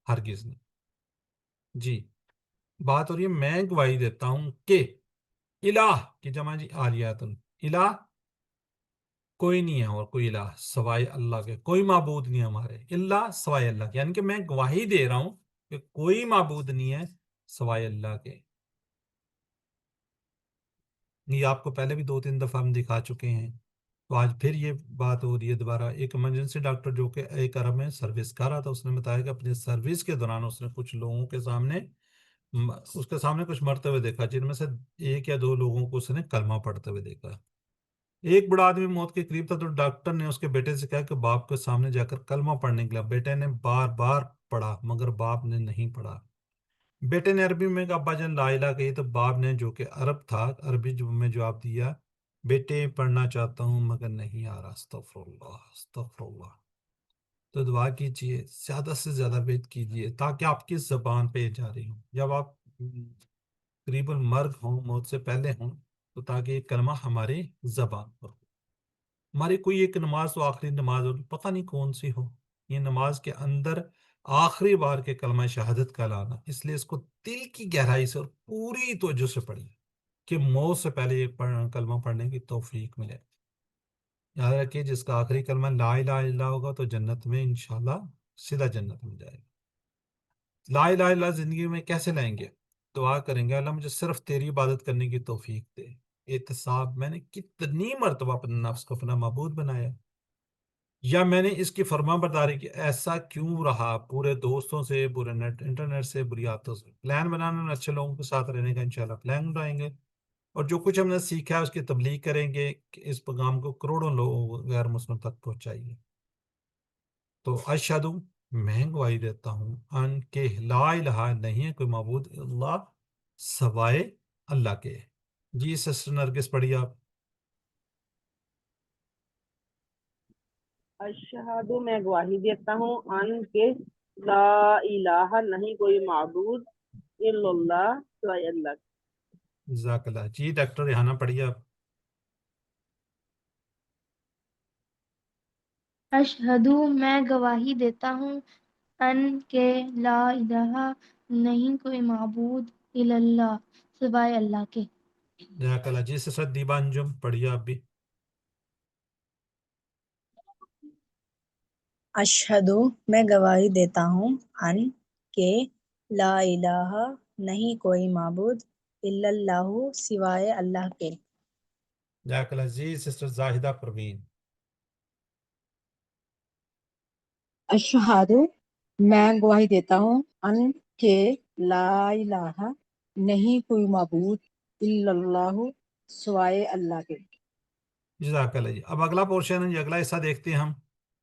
Speaker 1: ہرگز نہیں۔ جی بات ہو رہی ہے میں گواہی دیتا ہوں کہ، الہ کی جمع جی آلیات، الہ کوئی نہیں ہے اور کوئی الہ سوائے اللہ کے، کوئی معبود نہیں ہے ہمارے، اللہ سوائے اللہ کے، یعنی کہ میں گواہی دے رہا ہوں کہ کوئی معبود نہیں ہے سوائے اللہ کے۔ یہ آپ کو پہلے بھی 2-3 دفعہ ہم دکھا چکے ہیں، تو آج پھر یہ بات ہو رہی ہے دوبارہ۔ ایک ایمرجنسی ڈاکٹر جو کہ ایک عرب میں سروس کر رہا تھا، اس نے بتایا کہ اپنی سروس کے دوران اس نے کچھ لوگوں کے سامنے، اس کے سامنے کچھ مرتے ہوئے دیکھا، جن میں سے 1 یا 2 لوگوں کو اس نے کلمہ پڑھتے ہوئے دیکھا۔ ایک بڑا آدمی موت کے قریب تھا، تو ڈاکٹر نے اس کے بیٹے سے کہا کہ باپ کے سامنے جا کر کلمہ پڑھنے کے لیے۔ بیٹے نے بار بار پڑھا مگر باپ نے نہیں پڑھا۔ بیٹے نے عربی میں کہا ابا جان لا الہ کہی، تو باپ نے جو کہ عرب تھا، عربی میں جواب دیا، بیٹے پڑھنا چاہتا ہوں مگر نہیں آ رہا، استغفر اللہ استغفر اللہ۔ تو دعا کیجئے، زیادہ سے زیادہ بیت کیجئے تاکہ آپ کی زبان پہ جا رہی ہوں، جب آپ قریب المرگ ہوں، موت سے پہلے ہوں، تو تاکہ یہ کلمہ ہماری زبان پر ہو۔ ہماری کوئی ایک نماز تو آخری نماز ہو، پتہ نہیں کون سی ہو، یہ نماز کے اندر آخری بار کے کلمہ شہادت کا لانا، اس لیے اس کو دل کی گہرائی سے اور پوری توجہ سے پڑھیے کہ موت سے پہلے یہ کلمہ پڑھنے کی توفیق ملے۔ یاد رکھیے جس کا آخری کلمہ لا الہ الا اللہ ہوگا تو جنت میں انشاءاللہ سیدھا جنت مل جائے گا۔ لا الہ الا اللہ زندگی میں کیسے لائیں گے؟ دعا کریں گے اللہ مجھے صرف تیری عبادت کرنے کی توفیق دے۔ احتساب، میں نے کتنی مرتبہ اپنے نفس کو اپنا معبود بنایا، یا میں نے اس کی فرما برداری کی، ایسا کیوں رہا؟ پورے دوستوں سے، پورے انٹرنیٹ سے، بری عادتوں سے۔ پلان بنانا ہے اچھے لوگوں کے ساتھ رہنے کا، انشاءاللہ پلان بنائیں گے، اور جو کچھ ہم نے سیکھا ہے اس کی تبلیغ کریں گے کہ اس پیغام کو کروڑوں لوگوں غیر مسلم تک پہنچائیے۔ تو اشہدو میں گواہی دیتا ہوں، ان کہ لا الہ نہیں ہے کوئی معبود اللہ سوائے اللہ کے۔ جی سسٹر نرگس پڑھیے آپ۔
Speaker 6: اشہدو میں گواہی دیتا ہوں، ان کے، لا الہ نہیں کوئی معبود، الا اللہ سوائے اللہ۔
Speaker 1: جزاک اللہ۔ جی ڈاکٹر ریحانہ پڑھیے آپ۔
Speaker 2: اشہدو میں گواہی دیتا ہوں ان کہ لا الہ نہیں کوئی معبود الا اللہ سوائے اللہ کے.
Speaker 1: جزاک اللہ. جی سسٹر دیبا انجم پڑھیے آپ بھی.
Speaker 9: اشہدو میں گواہی دیتا ہوں ان کہ لا الہ نہیں کوئی معبود الا اللہ سوائے اللہ کے.
Speaker 1: جزاک اللہ. جی سسٹر زاہدہ پروین.
Speaker 9: اشہد میں گواہی دیتا ہوں ان کہ لا الہ نہیں کوئی معبود الا اللہ سوائے اللہ کے.
Speaker 1: جزاک اللہ. جی اب اگلا پورشن ہے جی، اگلا حصہ دیکھتے ہیں ہم.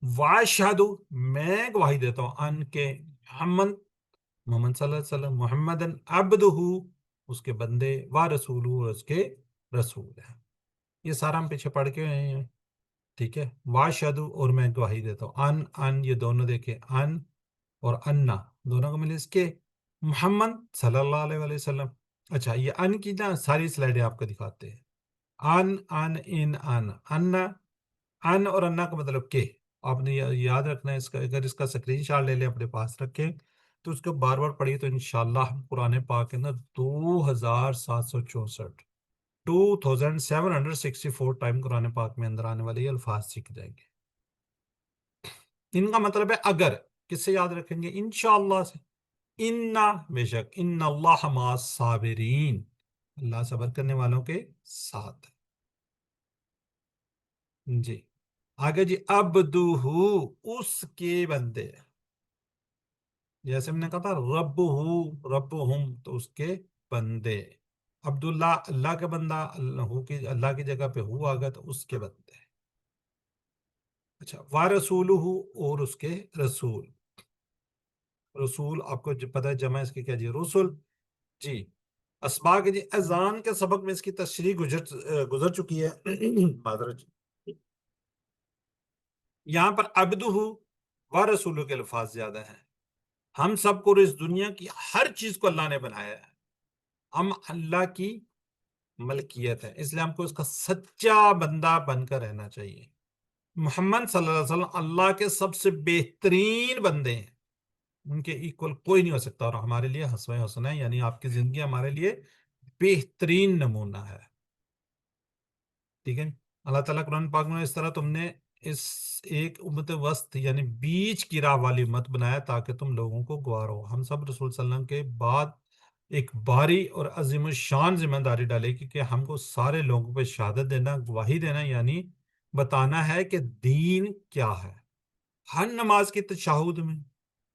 Speaker 1: واشہدو میں گواہی دیتا ہوں ان کہ محمد صلی اللہ علیہ وسلم محمدن عبدہ اس کے بندے و رسولہ اور اس کے رسول ہیں. یہ سارا ہم پیچھے پڑھ کے آئے ہیں. ٹھیک ہے. واشہدو اور میں گواہی دیتا ہوں ان یہ دونوں دیکھیں ان اور انا دونوں کو ملے اس کے محمد صلی اللہ علیہ وآلہ وسلم. اچھا یہ ان کی نا ساری سلائڈیں آپ کو دکھاتے ہیں. ان اور انا کا مطلب کہ آپ نے یاد رکھنا ہے. اس کا اگر اس کا سکرین شاٹ لے لیں اپنے پاس رکھیں تو اس کو بار بار پڑھیے تو انشاءاللہ ہم قرآن پاک کے اندر 2764 2764 ٹائم قرآن پاک میں اندر آنے والے یہ الفاظ سیکھ جائیں گے. ان کا مطلب ہے اگر کس سے یاد رکھیں گے انشاءاللہ سے. انا بے شک ان اللہ مع الصابرین اللہ صبر کرنے والوں کے ساتھ. جی آگے جی عبدہ اس کے بندے جیسے ہم نے کہا تھا ربہم تو اس کے بندے. عبداللہ اللہ کا بندہ اللہ کی جگہ پہ ہو آگا تو اس کے بندے. اچھا وَرَسُولُهُ اور اس کے رسول. رسول آپ کو پتہ ہے جمع اس کی کیا جی رسول. جی اسباق جی اذان کے سبق میں اس کی تشریح گزر چکی ہے. معذرت. یہاں پر عبدہ و رسولہ کے الفاظ زیادہ ہیں. ہم سب کو اس دنیا کی ہر چیز کو اللہ نے بنایا ہے. ہم اللہ کی ملکیت ہے اس لیے ہم کو اس کا سچا بندہ بن کر رہنا چاہیے. محمد صلی اللہ علیہ وسلم اللہ کے سب سے بہترین بندے ہیں. ان کے ایکول کوئی نہیں ہو سکتا اور ہمارے لیے حسوہ حسنہ ہے یعنی آپ کی زندگی ہمارے لیے بہترین نمونہ ہے. ٹھیک ہے. اللہ تعالیٰ قرآن پاک میں اس طرح تم نے اس ایک امت وسط یعنی بیچ کی راہ والی امت بنایا تاکہ تم لوگوں کو گوارو. ہم سب رسول صلی اللہ علیہ وسلم کے بعد ایک بھاری اور عظیم الشان ذمہ داری ڈالے کہ ہم کو سارے لوگوں پہ شہادت دینا گواہی دینا یعنی بتانا ہے کہ دین کیا ہے. ہر نماز کی تشہد میں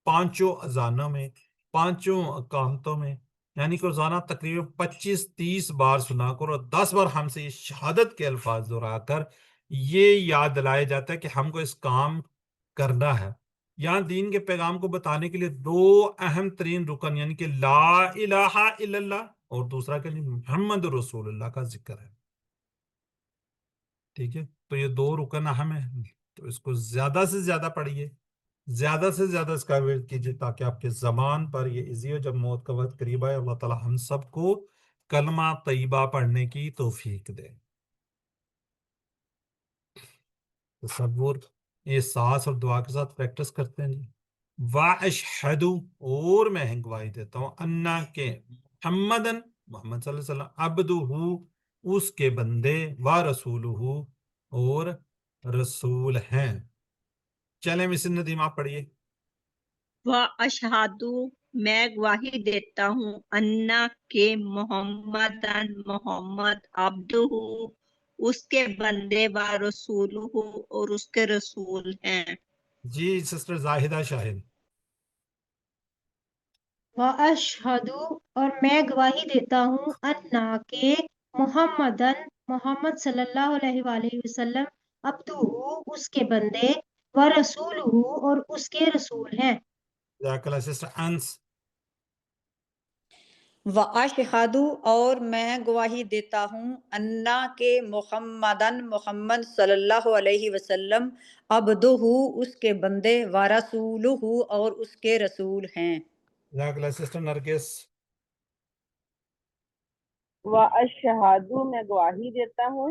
Speaker 1: 5 اذانوں میں 5 اقامتوں میں یعنی کہ روزانہ تقریباً 25-30 بار سنا کر اور 10 بار ہم سے یہ شہادت کے الفاظ دہرا کر یہ یاد دلایا جاتا ہے کہ ہم کو اس کام کرنا ہے. یہاں دین کے پیغام کو بتانے کے لیے 2 اہم ترین رکن یعنی کہ لا الہ الا اللہ اور دوسرا کہ محمد رسول اللہ کا ذکر ہے. ٹھیک ہے. تو یہ 2 رکن اہم ہیں تو اس کو زیادہ سے زیادہ پڑھیے زیادہ سے زیادہ اس کا ورد کیجیے تاکہ آپ کے زبان پر یہ ایزی ہو. جب موت کا وقت قریب آئے اللہ تعالی ہم سب کو کلمہ طیبہ پڑھنے کی توفیق دے. تصور احساس اور دعا کے ساتھ پریکٹس کرتے ہیں. جی وَأَشْهَدُ اور میں گواہی دیتا ہوں انا کہ محمدن محمد صلی اللہ علیہ وسلم عبدہ اس کے بندے وَرَسُولُهُ اور رسول ہیں. چلیں مس ندیم آپ پڑھیے.
Speaker 5: وَأَشْهَدُ میں گواہی دیتا ہوں انا کہ محمد عبدہ اس کے بندے و رسولہ اور اس کے رسول ہیں.
Speaker 1: جی سسٹر زاہدہ شاہد.
Speaker 7: وَأَشْهَدُ اور میں گواہی دیتا ہوں انا کہ محمد صلی اللہ علیہ وآلہ وسلم عبدہ اس کے بندے و رسولہ اور اس کے رسول ہیں.
Speaker 1: جزاک اللہ. سسٹر انس.
Speaker 10: وَأَشْهَدُ اور میں گواہی دیتا ہوں انا کہ محمد صلی اللہ علیہ وسلم عبدہ اس کے بندے و رسولہ اور اس کے رسول ہیں.
Speaker 1: جزاک اللہ. سسٹر نرگس.
Speaker 6: وَأَشْهَدُ میں گواہی دیتا ہوں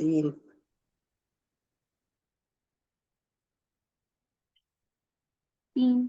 Speaker 8: 3
Speaker 2: 3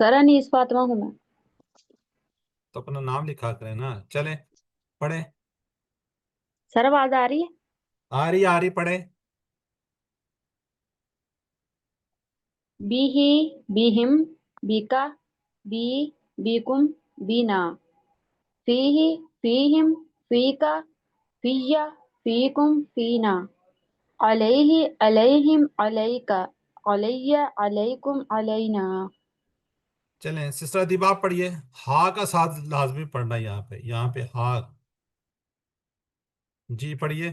Speaker 11: سر انیس فاطمہ ہوں میں.
Speaker 1: تو اپنا نام لکھا کریں نا. چلیں پڑھیں.
Speaker 11: سر آواز آ رہی ہے؟
Speaker 1: آ رہی پڑھیں.
Speaker 11: بی ہی بیہم بیکا بی بیکم بینا فیہ فیہم فیکا فیہ فیکم فینا علیہ علیہم علیکا علی علیکم علینا.
Speaker 1: چلیں سسٹر ادیب آپ پڑھیے. ہا کا ساتھ لازمی پڑھنا ہے یہاں پہ ہا. جی پڑھیے.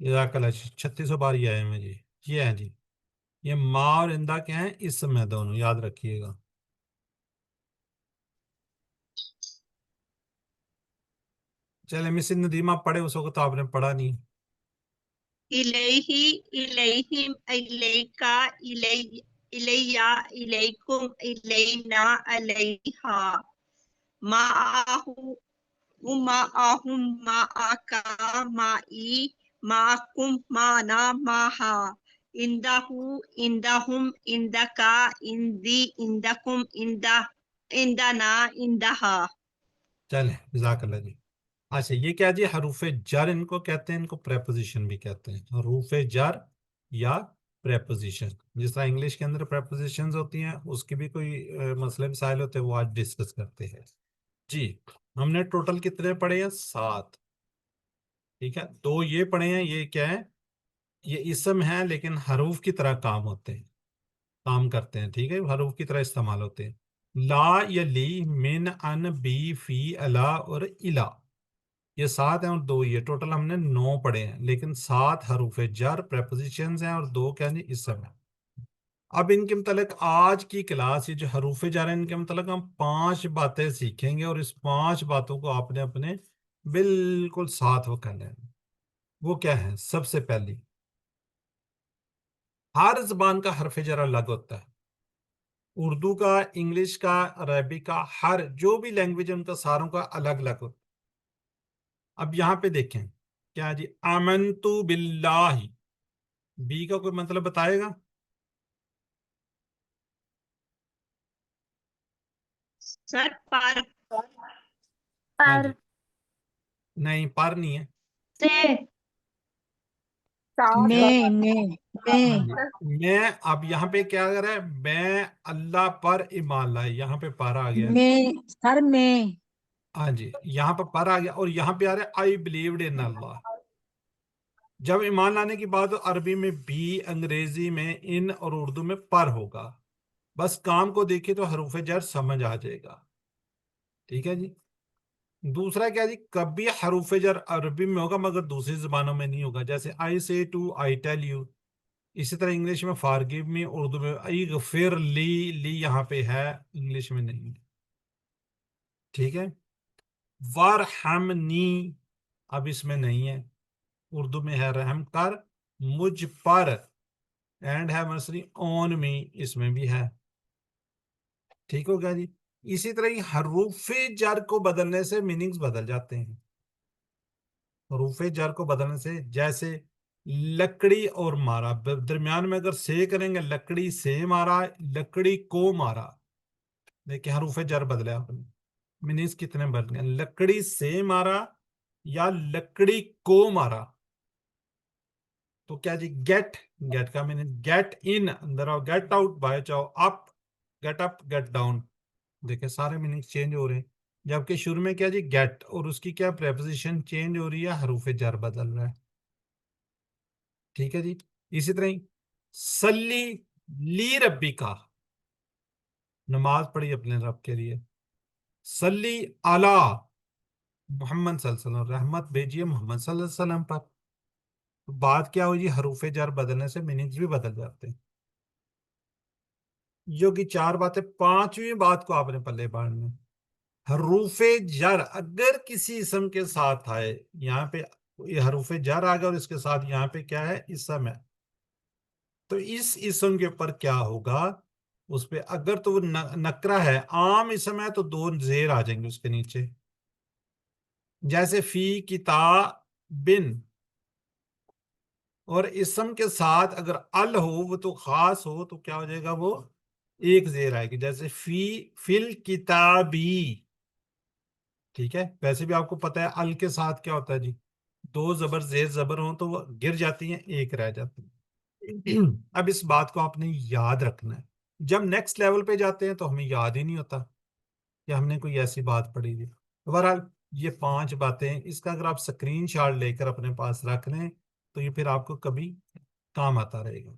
Speaker 1: جزاک اللہ. 3600 بار یہ آئے ہیں جی. یہ ہیں جی. یہ ماں اور اندہ کیا ہیں؟ اسم ہے دونوں، یاد رکھیے گا. چلیں مس ندیم آپ پڑھے. اس وقت تو آپ نے پڑھا نہیں.
Speaker 5: الیہ الیہم الیکا الیا الیکم الینا علیہا معاہم معاکا معی معکم معنا معہا عندہ عندہم عندکا عندی عندکم عندنا عندہا.
Speaker 1: چلیں جزاک اللہ جی. اچھا یہ کیا جی؟ حروف جر ان کو کہتے ہیں، ان کو پریپوزیشن بھی کہتے ہیں. حروف جر یا پریپوزیشن، جس طرح انگلش کے اندر پریپوزیشنز ہوتی ہیں، اس کی بھی کوئی مسئلے مسائل ہوتے ہیں، وہ آج ڈسکس کرتے ہیں. جی ہم نے ٹوٹل کتنے پڑھے ہیں؟ 7. ٹھیک ہے. 2 یہ پڑھے ہیں. یہ کیا ہے؟ یہ اسم ہے لیکن حروف کی طرح کام ہوتے ہیں، کام کرتے ہیں. ٹھیک ہے، حروف کی طرح استعمال ہوتے ہیں. لا یا لی، من، ان، بی، فی، الا اور الا. یہ 7 ہیں اور 2 یہ. ٹوٹل ہم نے 9 پڑھے ہیں، لیکن 7 حروف جر پریپوزیشنز ہیں اور 2 کیا ہیں؟ اسم ہیں. اب ان کے متعلق آج کی کلاس، یہ جو حروف جر ہیں، ان کے متعلق ہم 5 باتیں سیکھیں گے، اور اس 5 باتوں کو آپ نے اپنے بالکل ساتھ وہ کرنا ہے. وہ کیا ہے؟ سب سے پہلی، ہر زبان کا حرف جر الگ ہوتا ہے. اردو کا، انگلش کا، عربی کا، ہر جو بھی لینگویج ہے ان کا ساروں کا الگ الگ ہوتا ہے. اب یہاں پہ دیکھیں کیا جی؟ آمنتو باللہ، بی کا کوئی مطلب بتائے گا؟
Speaker 5: سر پر
Speaker 1: ہاں
Speaker 2: پر
Speaker 1: جی. نہیں پر نہیں ہے.
Speaker 2: سے
Speaker 1: ہاں جی. میں اب یہاں پہ کیا کر رہا ہے؟ میں اللہ پر ایمان لائے، یہاں پہ پر آ گیا. ہاں جی یہاں پہ پر آ گیا، اور یہاں پہ آ رہا ہے آئی بلیوڈ ان اللہ. جب ایمان لانے کی بات ہو، عربی میں بھی، انگریزی میں ان، اور اردو میں پر ہوگا. بس کام کو دیکھیں تو حروف جر سمجھ آ جائے گا. ٹھیک ہے جی. دوسرا کیا جی؟ کبھی حروف جر عربی میں ہوگا مگر دوسری زبانوں میں نہیں ہوگا. جیسے آئی سے ٹو، آئی ٹیل یو. اسی طرح انگلش میں فارگیو می، اردو میں اغفر لی، لی یہاں پہ ہے، انگلش میں نہیں. ٹھیک ہے. وارحمنی، اب اس میں نہیں ہے، اردو میں ہے رحم کر مجھ پر، اینڈ ہے مصری اون می، اس میں بھی ہے. ٹھیک ہو گیا جی. اسی طرح ہی حروف جر کو بدلنے سے میننگز بدل جاتے ہیں. حروف جر کو بدلنے سے، جیسے لکڑی اور مارا، درمیان میں اگر سے کریں گے، لکڑی سے مارا، لکڑی کو مارا. دیکھیں حروف جر بدلے آپ نے، میننگز کتنے بدل گئے. لکڑی سے مارا یا لکڑی کو مارا. تو کیا جی؟ گیٹ، گیٹ کا میننگ گیٹ ان، اندر آؤ، گیٹ آؤٹ باہر جاؤ، اپ، گیٹ اپ، گیٹ ڈاؤن. دیکھیں سارے میننگ چینج ہو رہے ہیں. جبکہ شروع میں کیا جی؟ گیٹ، اور اس کی کیا پریپوزیشن چینج ہو رہی ہے، حروف جر بدل رہا ہے. ٹھیک ہے جی. اسی طرح سلی لی ربی کا، نماز پڑھی اپنے رب کے لیے. سلی علی محمد صلی اللہ علیہ وسلم، رحمت بھیجیے محمد صلی اللہ علیہ وسلم پر. بات کیا ہو جی؟ حروف جر بدلنے سے میننگز بھی بدل جاتے ہیں. جو کہ 4 باتیں. 5ویں بات کو آپ نے پلے باندھنا. حروف جر اگر کسی اسم کے ساتھ آئے، یہاں پہ یہ حروف جر آ گیا اور اس کے ساتھ یہاں پہ کیا ہے؟ اسم ہے. تو اس اسم کے اوپر کیا ہوگا؟ اس پہ اگر تو وہ نکرہ ہے، عام اسم ہے، تو 2 زیر آ جائیں گے اس کے نیچے، جیسے فی کتابن. اور اسم کے ساتھ اگر ال ہو، وہ تو خاص ہو، تو کیا ہو جائے گا؟ وہ 1 زیر آئے گی، جیسے فل کتابی. ٹھیک ہے؟ ویسے بھی آپ کو پتہ ہے ال کے ساتھ کیا ہوتا ہے جی، 2 زبر زیر زبر ہوں تو وہ گر جاتی ہیں، 1 رہ جاتی ہے. اب اس بات کو آپ نے یاد رکھنا ہے. جب نیکسٹ لیول پہ جاتے ہیں تو ہمیں یاد ہی نہیں ہوتا کہ ہم نے کوئی ایسی بات پڑھی تھی. بہرحال یہ 5 باتیں، اس کا اگر آپ سکرین شاٹ لے کر اپنے پاس رکھ لیں تو یہ پھر آپ کو کبھی کام آتا رہے گا.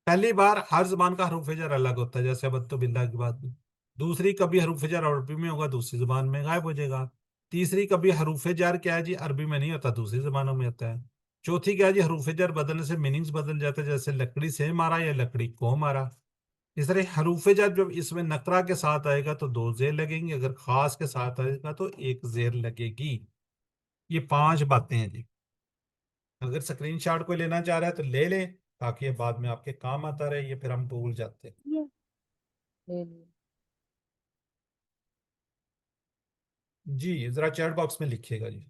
Speaker 1: پہلی بار ہر زبان کا حروف جر الگ ہوتا ہے، جیسے ابتو باللہ کی بات میں. دوسری کبھی حروف جر عربی میں ہوگا، دوسری زبان میں غائب ہو جائے گا. تیسری کبھی حروف جر کیا ہے جی، عربی میں نہیں ہوتا، دوسری زبانوں میں ہوتا ہے. چوتھی کیا ہے جی، حروف جر بدلنے سے میننگز بدل جاتے ہیں، جیسے لکڑی سے مارا یا لکڑی کو مارا. اس طرح حروف جر جب اس میں نقرہ کے ساتھ آئے گا تو 2 زیر لگیں گے، اگر خاص کے ساتھ آئے گا تو 1 زیر لگے گی. یہ 5 باتیں ہیں جی. اگر سکرین شاٹ کوئی لینا چاہ رہا ہے تو لے لیں، تاکہ یہ بعد میں آپ کے کام آتا رہے، یہ پھر ہم بھول جاتے ہیں. جی ذرا چیٹ باکس میں لکھیے گا جی.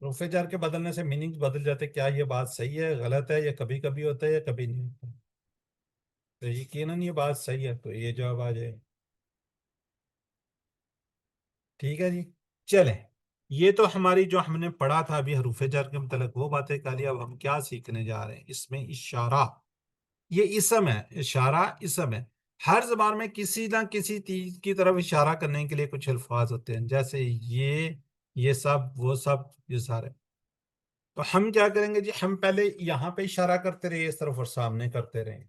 Speaker 1: حروف جر کے بدلنے سے میننگ بدل جاتے، کیا یہ بات صحیح ہے، غلط ہے، یا کبھی کبھی ہوتا ہے یا کبھی نہیں ہوتا؟ تو یقیناً یہ بات صحیح ہے، تو یہ جواب آ جائے. ٹھیک ہے جی. چلیں، یہ تو ہماری جو ہم نے پڑھا تھا ابھی حروف جر کے متعلق وہ باتیں کر لی. اب ہم کیا سیکھنے جا رہے ہیں؟ اس میں اشارہ. یہ اسم ہے، اشارہ اسم ہے. ہر زبان میں کسی نہ کسی چیز کی طرف اشارہ کرنے کے لیے کچھ الفاظ ہوتے ہیں، جیسے یہ سب، وہ سب، یہ سارے. تو ہم کیا کریں گے جی، ہم پہلے یہاں پہ اشارہ کرتے رہے اس طرف اور سامنے کرتے رہے،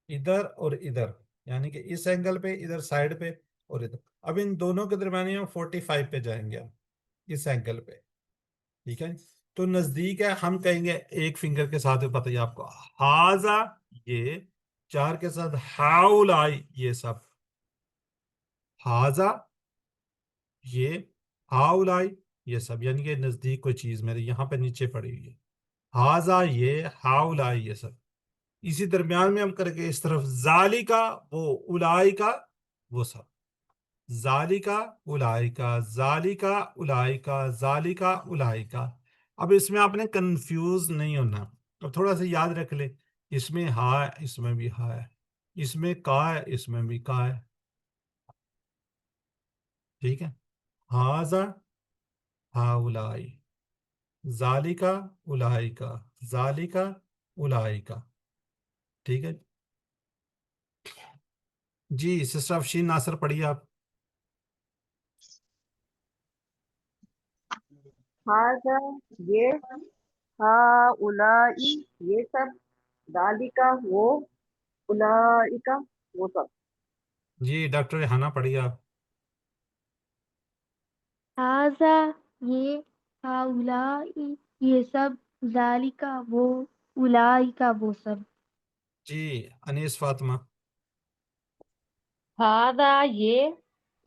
Speaker 1: ادھر اور ادھر، یعنی کہ اس اینگل پہ، ادھر سائڈ پہ اور ادھر. اب ان دونوں کے درمیان ہم 45 پہ جائیں گے، ہم اس اینگل پہ. ٹھیک ہے، تو نزدیک ہے، ہم کہیں گے ایک فنگر کے ساتھ پتہ ہے آپ کو، ہاذا یہ، 4 کے ساتھ ہاؤلائی یہ سب، ہاذا یہ، ہاؤلائی یہ سب، یعنی کہ نزدیک کوئی چیز میرے یہاں پہ نیچے پڑی ہوئی ہے. ہاذا یہ، ہاؤلائی یہ سب. اسی درمیان میں ہم کریں گے اس طرف، ذالکا وہ، اولائکا وہ سب، ذالکا اولائکا، ذالکا اولائکا، ذالکا اولائکا. اب اس میں آپ نے کنفیوز نہیں ہونا. اب تھوڑا سا یاد رکھ لے، اس میں ہا ہے، اس میں بھی ہا ہے، اس میں کا ہے، اس میں بھی کا ہے. ٹھیک ہے، ہاذا ہاؤلائی، ذالکا اولائکا، ذالکا اولائکا. ٹھیک ہے جی. سسٹر افشین ناصر پڑھیے آپ.
Speaker 6: ہاذا یہ، ہاؤلائی یہ سب، ذالکا وہ، اولئکا وہ سب.
Speaker 1: جی ڈاکٹر ریحانہ پڑھیے آپ.
Speaker 2: ہاذا یہ، ہاؤلائی یہ سب، ذالکا وہ، اولئکا وہ سب.
Speaker 1: جی انیس فاطمہ.
Speaker 11: ہاذا یہ،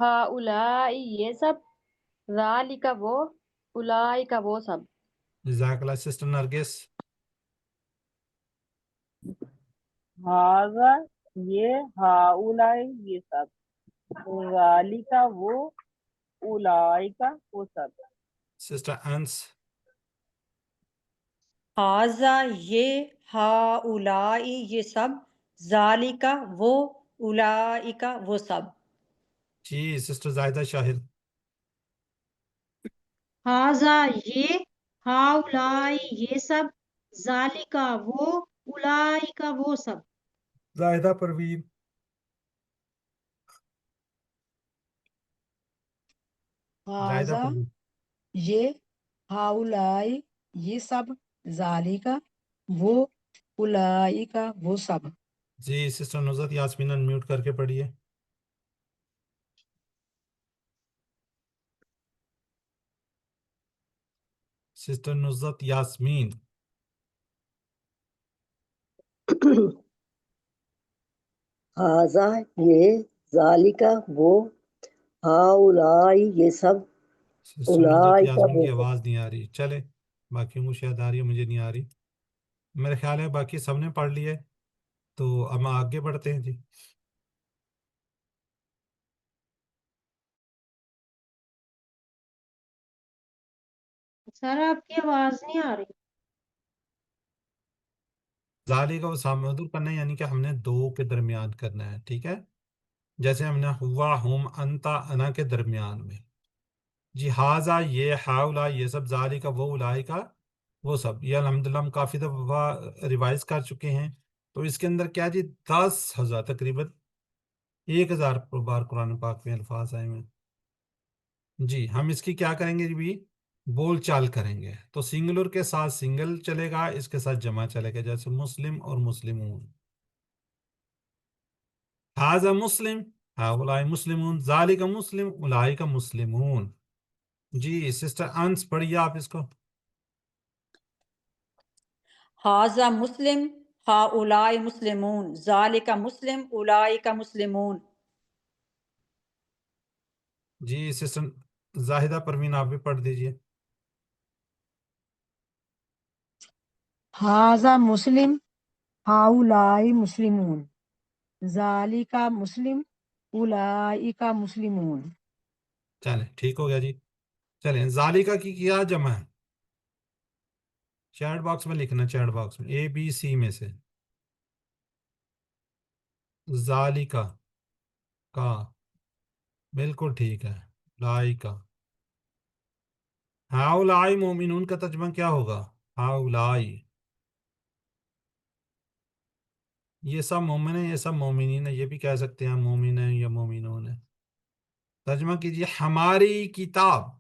Speaker 11: ہاؤلائی یہ سب، ذالک وہ، اولئک وہ سب.
Speaker 1: جزاک اللہ. سسٹر نرگس.
Speaker 6: ہاذا یہ، ہاؤلائی یہ سب، ذالکا وہ، اولئکا وہ سب.
Speaker 1: سسٹر انس.
Speaker 10: ہاذا یہ، ہاؤلائی یہ سب، ذالک وہ، اولئک وہ سب.
Speaker 1: جی سسٹر زاہدہ شاہد.
Speaker 7: ہاذا یہ، ہاؤلائی یہ سب، ذالکا وہ، اولئک وہ سب.
Speaker 1: زاہدہ پروین. زاہدہ
Speaker 9: ہاذا
Speaker 1: پروین.
Speaker 9: یہ، ہاؤلائی یہ سب، ذالکا وہ، اولئکا وہ سب.
Speaker 1: جی سسٹر نصرت یاسمین انمیوٹ کر کے پڑھیے. سسٹر نصرت یاسمین.
Speaker 8: حاضہ یہ، ذالکہ وہ، ہاؤلائی یہ سب،
Speaker 1: سسٹر نصرت
Speaker 8: اولائکہ
Speaker 1: یاسمین
Speaker 8: وہ
Speaker 1: کی
Speaker 8: سب.
Speaker 1: آواز نہیں آ رہی. چلے باقیوں کو شاید آ رہی ہے, مجھے نہیں آ رہی. میرے خیال ہے باقی سب نے پڑھ لی ہے, تو اب ہم آگے بڑھتے ہیں جی.
Speaker 7: سر آپ کی آواز نہیں آ رہی.
Speaker 1: ذالک کو سامدور کرنا ہے, یعنی کہ ہم نے دو کے درمیان کرنا ہے. ٹھیک ہے, جیسے ہم نے ہوا, ہم, انتا, انا کے درمیان میں. جی حاضہ یہ, ہاؤلا یہ سب, ذالک وہ, اولائکہ وہ سب. یہ الحمدللہ ہم کافی دفعہ ریوائز کر چکے ہیں. تو اس کے اندر کیا جی 10,000 تقریباً 1,000 بار قرآن پاک میں الفاظ آئے ہیں. جی ہم اس کی کیا کریں گے جی, بول چال کریں گے. تو سنگولر کے ساتھ سنگل چلے گا, اس کے ساتھ جمع چلے گا, جیسے مسلم اور مسلمون. حاضہ مسلم, ہاؤلائی مسلمون, ذالک مسلم, اولئک مسلمون. جی سسٹر انس پڑھیے آپ اس کو.
Speaker 10: حاضہ مسلم ہاؤلائی مسلمون ذالک مسلم اولئک مسلمون.
Speaker 1: جی سسٹر زاہدہ پروین آپ بھی پڑھ دیجئے.
Speaker 9: حاضہ مسلم ہاؤلائی مسلمون ذالکا مسلم اولئک مسلمون.
Speaker 1: چلیں ٹھیک ہو گیا جی. چلیں ذالکہ کی کیا جمع ہے, چیٹ باکس میں لکھنا, چیٹ باکس میں ABC میں سے ذالکہ کا, بالکل ٹھیک ہے, لائکہ. ہاؤلائی مومنون کا ترجمہ کیا ہوگا, ہاؤلائی یہ سب مومن ہیں, یہ سب مومنین ہیں, یہ بھی کہہ سکتے ہیں مومن ہیں یا مومنون ہیں. ترجمہ کیجئے ہماری کتاب.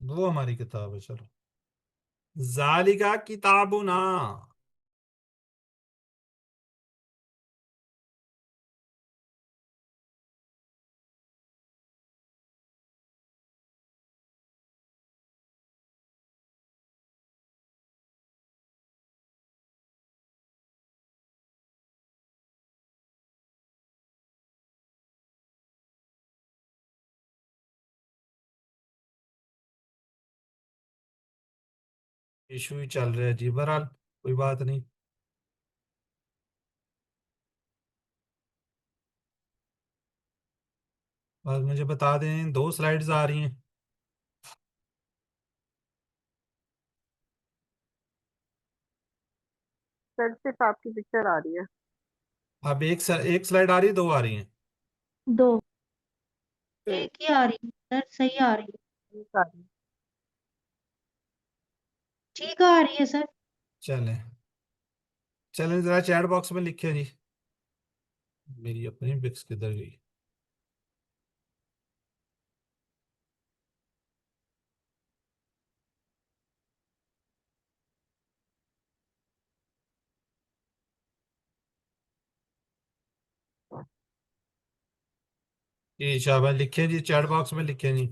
Speaker 1: وہ ہماری کتاب ہے. چلو ذالکہ کتابنا, ایشو ہی چل رہا ہے جی, بہرحال کوئی بات نہیں. بس مجھے بتا دیں 2 سلائیڈز آ رہی ہیں.
Speaker 6: سر صرف آپ کی پکچر آ رہی ہے.
Speaker 1: اب ایک سلائیڈ آ رہی ہے, 2 آ رہی ہیں.
Speaker 2: 2.
Speaker 7: ایک ہی آ رہی ہے سر, صحیح آ رہی ہے.
Speaker 6: ٹھیک آ رہی ہے.
Speaker 7: ٹھیک آ رہی ہے سر.
Speaker 1: چلیں چلیں ذرا چیٹ باکس میں لکھیں جی. میری اپنی بکس کدھر گئی. جی شابہ لکھیں جی, چیٹ باکس میں لکھیں جی.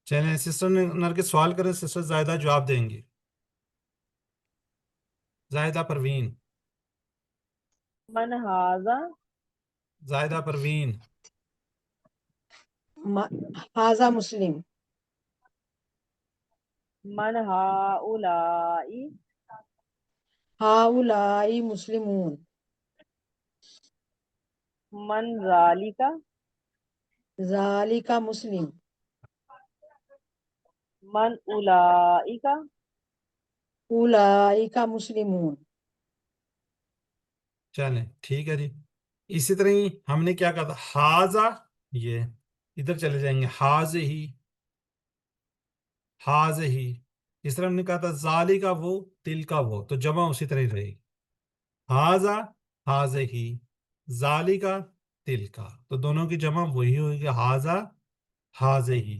Speaker 1: چلیں سسٹر نرگس سوال کریں, سسٹر زائدہ جواب دیں گی. زائدہ پروین,
Speaker 6: من حاضہ
Speaker 1: زائدہ پروین,
Speaker 9: حاضہ مسلم
Speaker 6: من ہاؤلائی
Speaker 9: ہاؤلائی مسلمون
Speaker 6: من ذالکہ
Speaker 9: ذالکا مسلم
Speaker 6: من اولئکہ
Speaker 9: اولئک مسلمون.
Speaker 1: چلیں ٹھیک ہے جی. اسی طرح ہی ہم نے کیا کہا تھا, حاضہ یہ ادھر چلے جائیں گے, حاضہی, حاضہی. اس طرح ہم نے کہا تھا ذالکہ وہ, تلکہ وہ, تو جمع اسی طرح ہی رہے گی. حاضہ حاضہی, ذالکہ تلکہ, تو دونوں کی جمع وہی ہوگی, حاضہ حاضہی.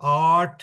Speaker 1: 8